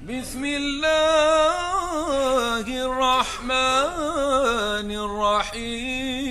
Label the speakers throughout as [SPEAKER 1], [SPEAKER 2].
[SPEAKER 1] بسم الله الرحمن الرحيم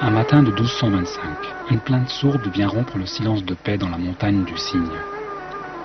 [SPEAKER 2] Un matin de 1225, une plainte sourde vient rompre le silence de paix dans la montagne du Cygne.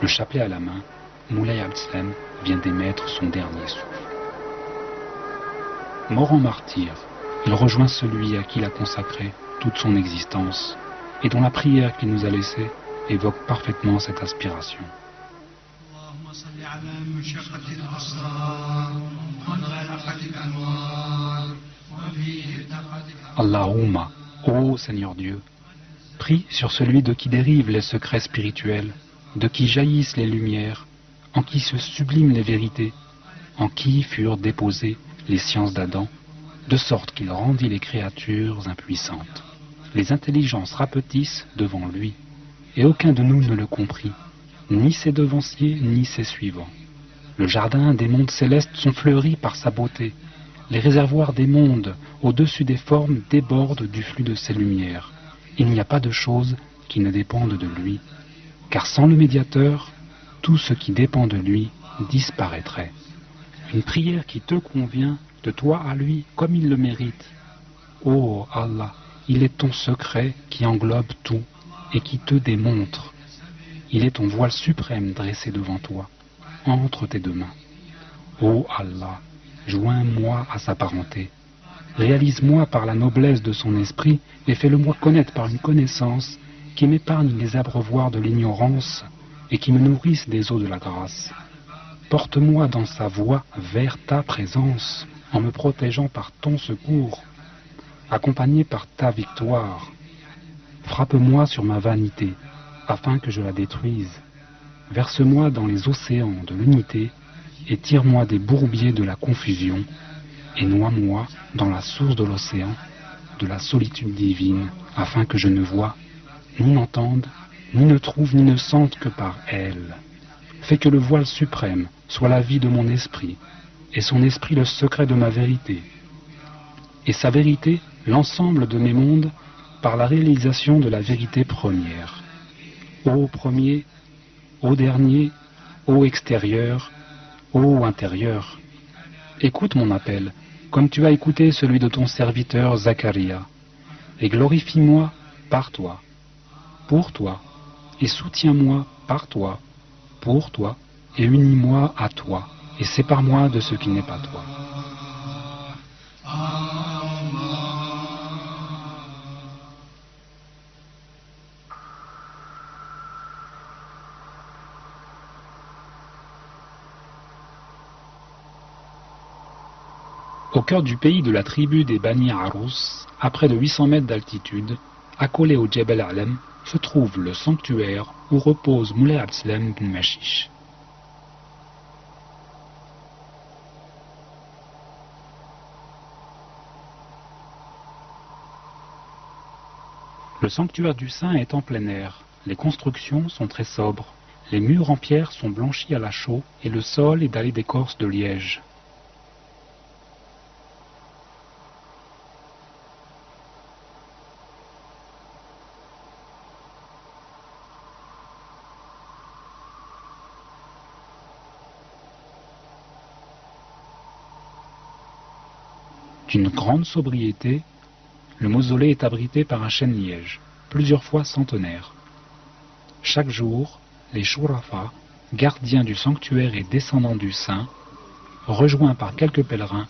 [SPEAKER 2] Le chapelet à la main, Moulay Abdeslam vient d'émettre son dernier souffle. Mort en martyr, il rejoint celui à qui il a consacré toute son existence et dont la prière qu'il nous a laissée évoque parfaitement cette aspiration. Allahumma, ô Seigneur Dieu, prie sur celui de qui dérivent les secrets spirituels, de qui jaillissent les lumières, en qui se subliment les vérités, en qui furent déposées les sciences d'Adam, de sorte qu'il rendit les créatures impuissantes. Les intelligences rapetissent devant lui, et aucun de nous ne le comprit, ni ses devanciers, ni ses suivants. Le jardin des mondes célestes sont fleuris par sa beauté. Les réservoirs des mondes, au-dessus des formes, débordent du flux de ses lumières. Il n'y a pas de chose qui ne dépende de lui, car sans le médiateur, tout ce qui dépend de lui disparaîtrait. Une prière qui te convient, de toi à lui, comme il le mérite. Ô Allah, il est ton secret qui englobe tout et qui te démontre. Il est ton voile suprême dressé devant toi, entre tes deux mains. Ô Allah, joins-moi à sa parenté. Réalise-moi par la noblesse de son esprit et fais-le-moi connaître par une connaissance qui m'épargne les abreuvoirs de l'ignorance et qui me nourrisse des eaux de la grâce. Porte-moi dans sa voie vers ta présence en me protégeant par ton secours, accompagné par ta victoire. Frappe-moi sur ma vanité afin que je la détruise. Verse-moi dans les océans de l'unité et tire-moi des bourbiers de la confusion et noie-moi dans la source de l'océan, de la solitude divine, afin que je ne voie, ni n'entende, ni ne trouve, ni ne sente que par elle. Fais que le voile suprême soit la vie de mon esprit, et son esprit le secret de ma vérité, et sa vérité l'ensemble de mes mondes par la réalisation de la vérité première. Ô premier, ô dernier, ô extérieur, ô intérieur, écoute mon appel, comme tu as écouté celui de ton serviteur Zacharia, et glorifie-moi par toi, pour toi, et soutiens-moi par toi, pour toi, et unis-moi à toi, et sépare-moi de ce qui n'est pas toi. Au cœur du pays de la tribu des Bani Arous, à près de 800 mètres d'altitude, accolé au Djebel Alem, se trouve le sanctuaire où repose Moulay Abdeslam bin Mashish. Le sanctuaire du Saint est en plein air. Les constructions sont très sobres. Les murs en pierre sont blanchis à la chaux et le sol est dallé d'écorce de liège. D'une grande sobriété, le mausolée est abrité par un chêne-liège, plusieurs fois centenaire. Chaque jour, les Shurafa, gardiens du sanctuaire et descendants du saint, rejoints par quelques pèlerins,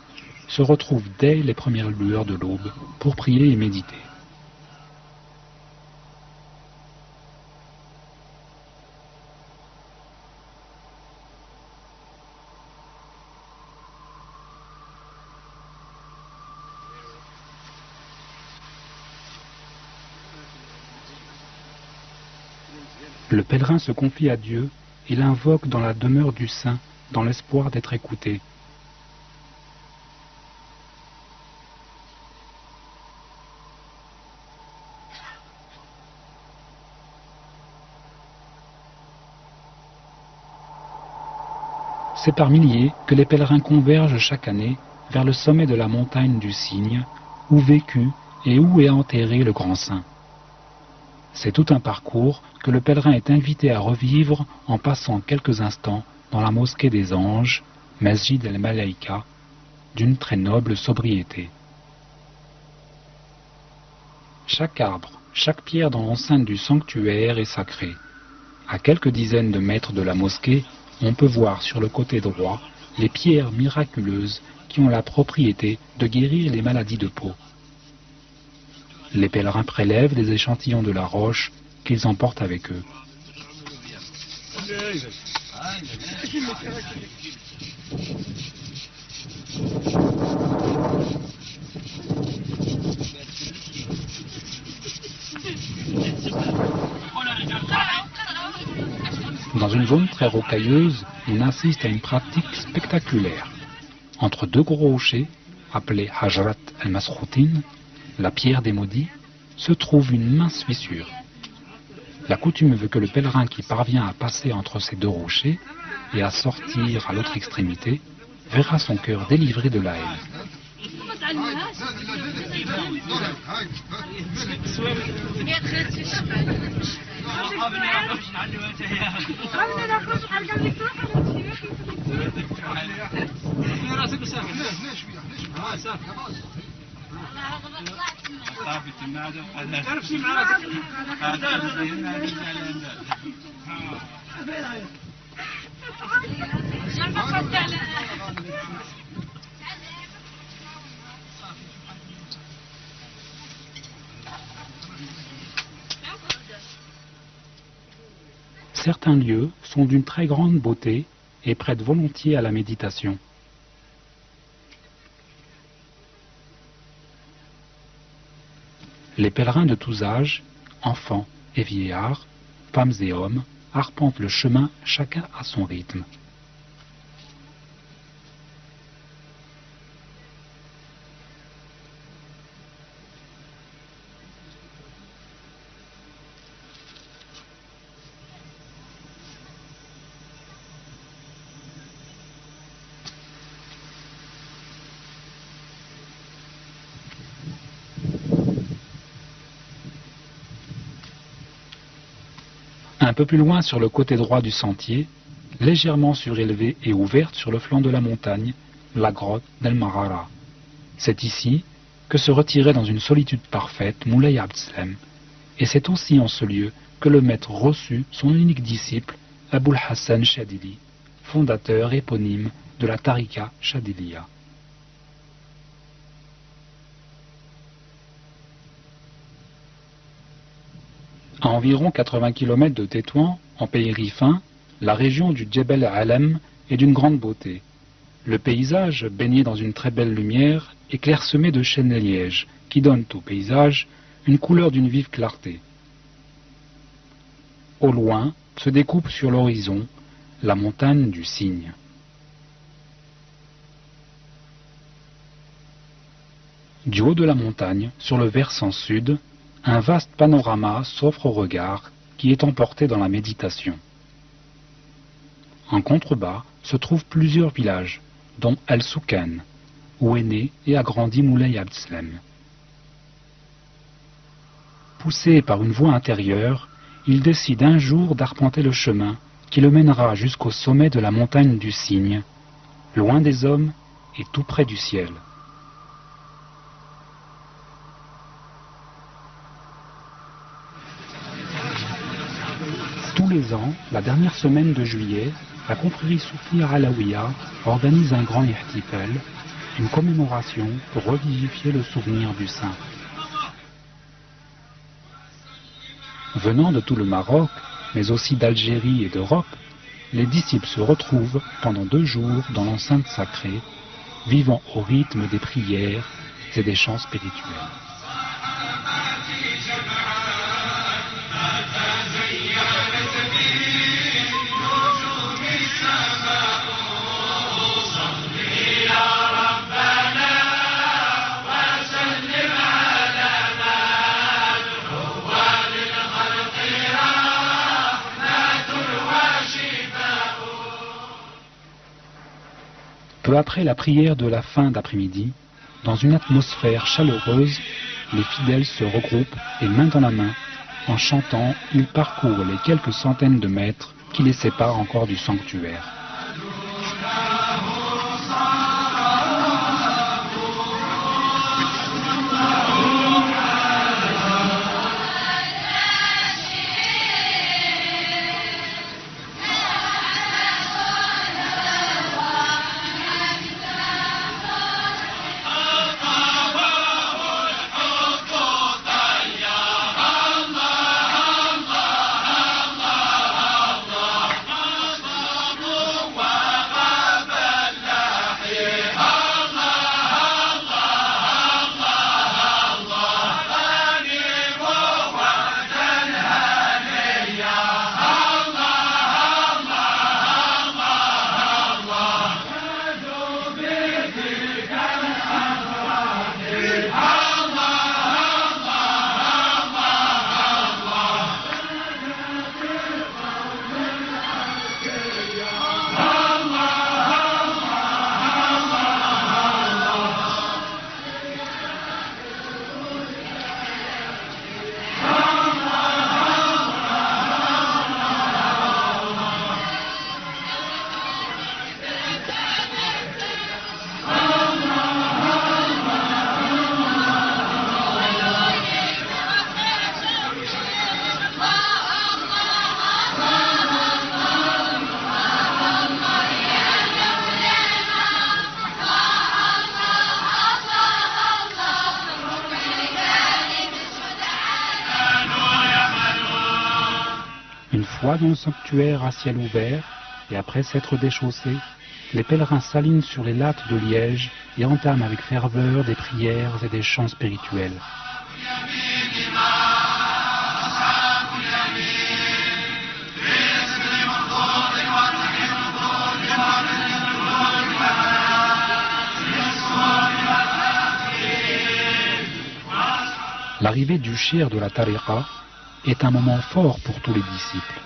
[SPEAKER 2] se retrouvent dès les premières lueurs de l'aube pour prier et méditer. Le pèlerin se confie à Dieu et l'invoque dans la demeure du saint, dans l'espoir d'être écouté. C'est par milliers que les pèlerins convergent chaque année vers le sommet de la montagne du Cygne, où vécut et où est enterré le grand saint. C'est tout un parcours que le pèlerin est invité à revivre en passant quelques instants dans la mosquée des anges, Masjid el-Malaïka, d'une très noble sobriété. Chaque arbre, chaque pierre dans l'enceinte du sanctuaire est sacrée. À quelques dizaines de mètres de la mosquée, on peut voir sur le côté droit les pierres miraculeuses qui ont la propriété de guérir les maladies de peau. Les pèlerins prélèvent des échantillons de la roche qu'ils emportent avec eux. Dans une zone très rocailleuse, on assiste à une pratique spectaculaire. Entre deux gros rochers, appelés Hajrat al-Masroutin, la pierre des maudits, se trouve une mince fissure. La coutume veut que le pèlerin qui parvient à passer entre ces deux rochers et à sortir à l'autre extrémité verra son cœur délivré de la haine. Certains lieux sont d'une très grande beauté et prêtent volontiers à la méditation. Les pèlerins de tous âges, enfants et vieillards, femmes et hommes, arpentent le chemin chacun à son rythme. Un peu plus loin sur le côté droit du sentier, légèrement surélevée et ouverte sur le flanc de la montagne, la grotte d'El Marara. C'est ici que se retirait dans une solitude parfaite Moulay Abdeslam, et c'est aussi en ce lieu que le maître reçut son unique disciple, Aboul Hassan Chadili, fondateur éponyme de la Tariqa Chadiliya. À environ 80 km de Tétouan, en pays rifin, la région du Djebel Alem est d'une grande beauté. Le paysage, baigné dans une très belle lumière, est clairsemé de chênes et lièges, qui donnent au paysage une couleur d'une vive clarté. Au loin, se découpe sur l'horizon la montagne du Cygne. Du haut de la montagne, sur le versant sud, un vaste panorama s'offre au regard qui est emporté dans la méditation. En contrebas se trouvent plusieurs villages, dont El-Soukan, où est né et a grandi Moulay Abdeslam. Poussé par une voie intérieure, il décide un jour d'arpenter le chemin qui le mènera jusqu'au sommet de la montagne du Cygne, loin des hommes et tout près du ciel. les ans, la dernière semaine de juillet, la confrérie soufie Alaouia organise un grand ihtifal, une commémoration pour revivifier le souvenir du saint. Venant de tout le Maroc, mais aussi d'Algérie et d'Europe, les disciples se retrouvent pendant 2 jours dans l'enceinte sacrée, vivant au rythme des prières et des chants spirituels. Peu après la prière de la fin d'après-midi, dans une atmosphère chaleureuse, les fidèles se regroupent et main dans la main, en chantant, ils parcourent les quelques centaines de mètres qui les séparent encore du sanctuaire. Une fois dans le sanctuaire à ciel ouvert, et après s'être déchaussés, les pèlerins s'alignent sur les lattes de liège et entament avec ferveur des prières et des chants spirituels. L'arrivée du shir de la tariqa est un moment fort pour tous les disciples.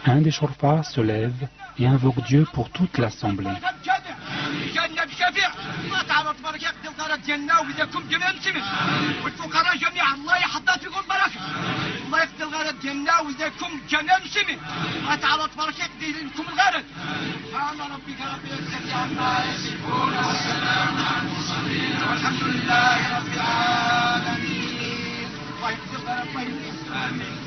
[SPEAKER 2] Un des shofars se lève et invoque Dieu pour toute l'assemblée.
[SPEAKER 1] الله تعالى تبارك يقضي الغرض ديالنا وبيدكم جميع المسلمين والفقراء جميعا الله يحفظ فيكم بركه الله يقضي الغرض ديالنا وبيدكم جميع المسلمين الله تعالى تبارك يقضي لكم الغرض سبحان ربك رب العزه عما يصفون والسلام على المرسلين والحمد لله رب العالمين الله يقضي الغرض الله يقضي امين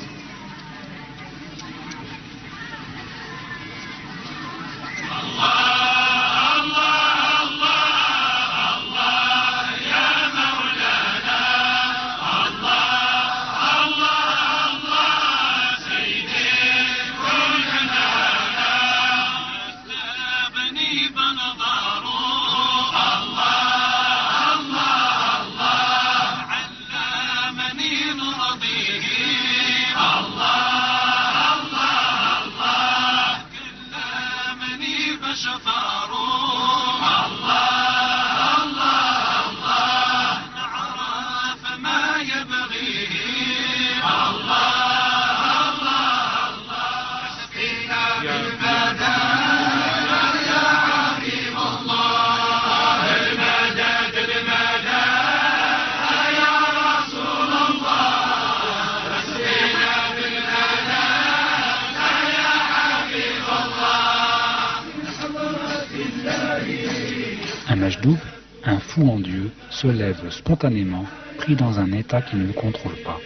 [SPEAKER 2] Un majdoub, un fou en Dieu, se lève spontanément, pris dans un état qu'il ne contrôle pas.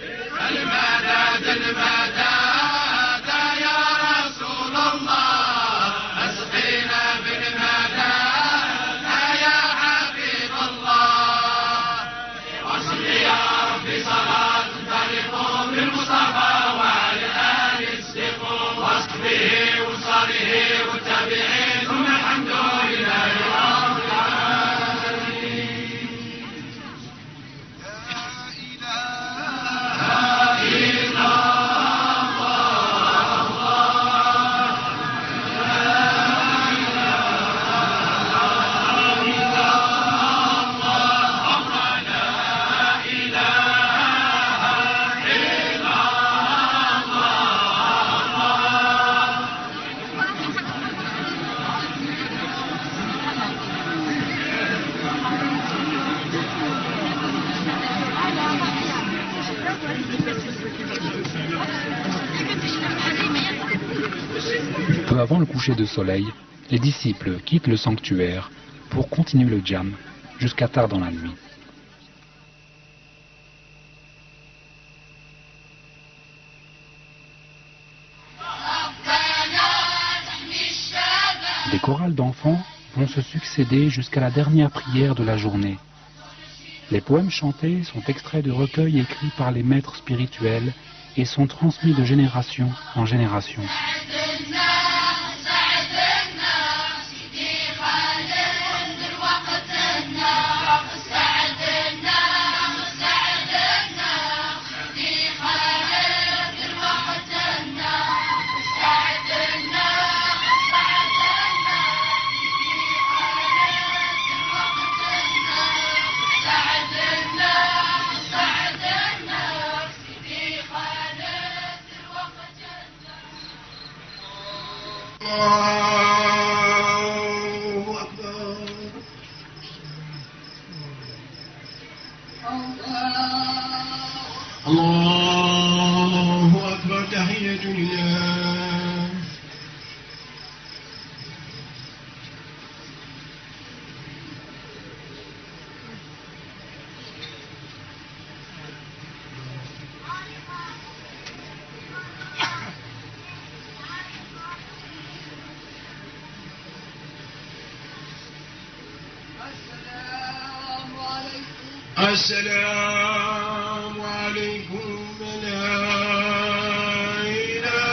[SPEAKER 2] Peu avant le coucher de soleil, les disciples quittent le sanctuaire pour continuer le djam jusqu'à tard dans la nuit. Des chorales d'enfants vont se succéder jusqu'à la dernière prière de la journée. Les poèmes chantés sont extraits de recueils écrits par les maîtres spirituels et sont transmis de génération en génération.
[SPEAKER 3] الله أكبر تحية لله السلام عليكم لا إله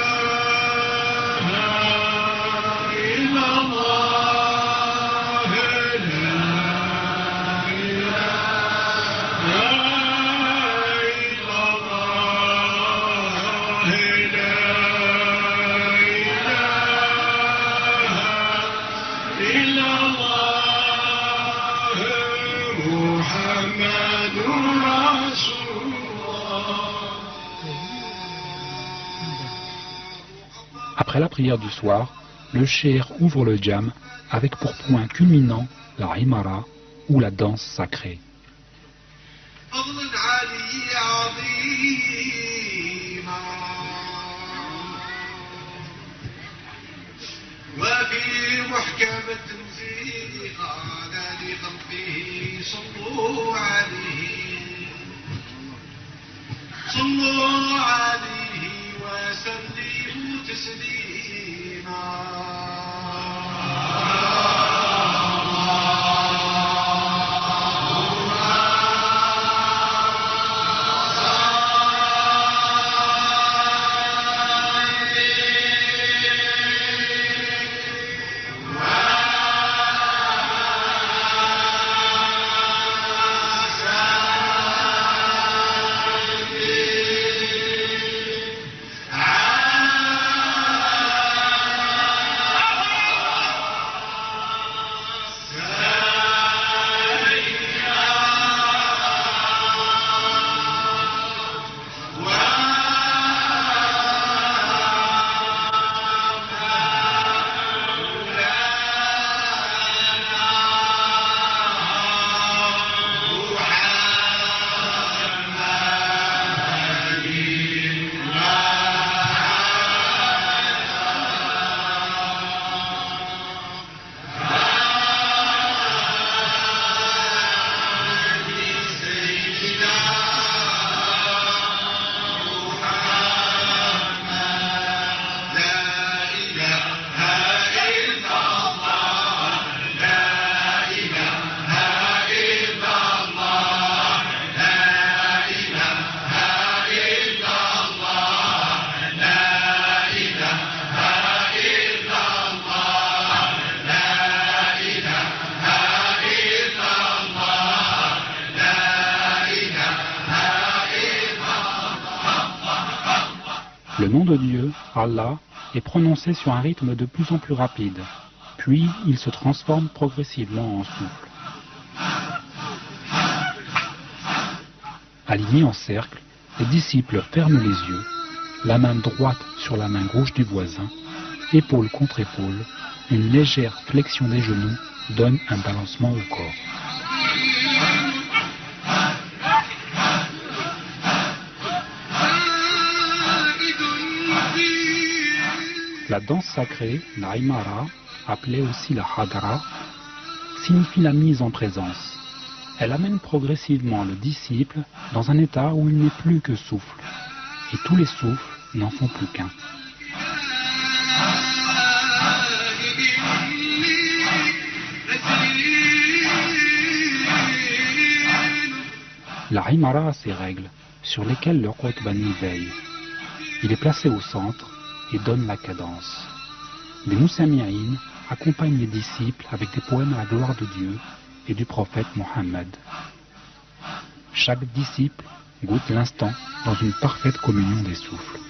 [SPEAKER 3] إلا الله لا إله إلا الله لا إله إلا الله محمد رسول الله.
[SPEAKER 2] Après la prière du soir, le cheikh ouvre le djam avec pour point culminant la imara, ou la danse sacrée.
[SPEAKER 3] فضل علي عظيما وفي محكم التنزيل قال لخلقه صلوا عليه وسلموا تسليما
[SPEAKER 2] Le nom de Dieu, Allah, est prononcé sur un rythme de plus en plus rapide, puis il se transforme progressivement en souffle. Alignés en cercle, les disciples ferment les yeux, la main droite sur la main gauche du voisin, épaule contre épaule, une légère flexion des genoux donne un balancement au corps. La danse sacrée, la Aymara, appelée aussi la Hadra, signifie la mise en présence. Elle amène progressivement le disciple dans un état où il n'est plus que souffle, et tous les souffles n'en sont plus qu'un. La Aymara a ses règles, sur lesquelles le Qutbani veille. Il est placé au centre et donne la cadence. Les Moussami'in accompagnent les disciples avec des poèmes à la gloire de Dieu et du prophète Mohammed. Chaque disciple goûte l'instant dans une parfaite communion des souffles.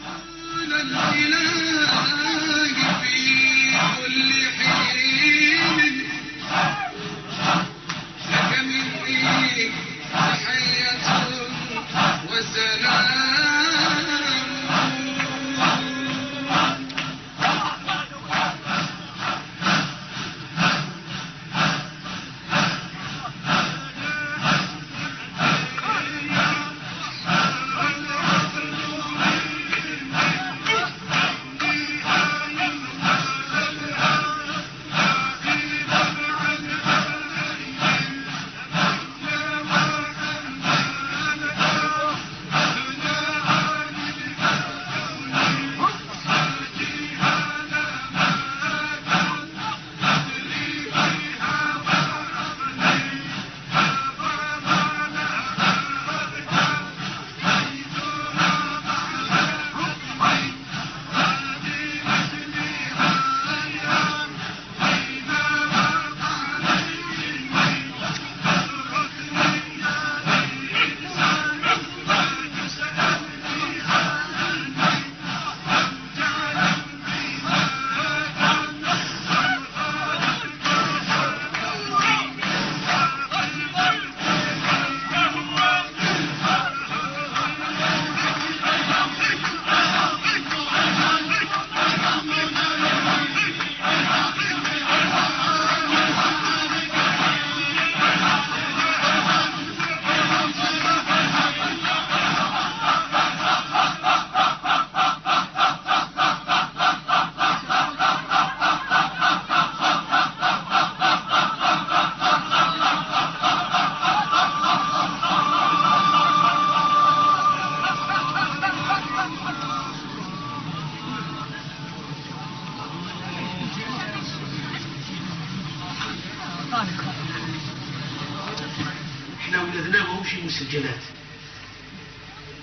[SPEAKER 3] أخذناه وهو شي مسجلات.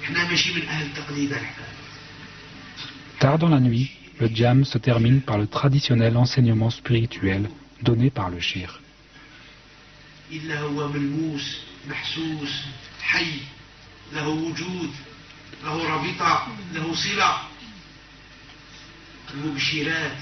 [SPEAKER 3] إحنا ماشي من أهل تقليد الحكاية.
[SPEAKER 2] Tard dans la nuit, le djam se termine par le traditionnel enseignement spirituel donné par le shir.
[SPEAKER 3] إلا هو ملموس محسوس حي له وجود له رابطة له صلة المبشرات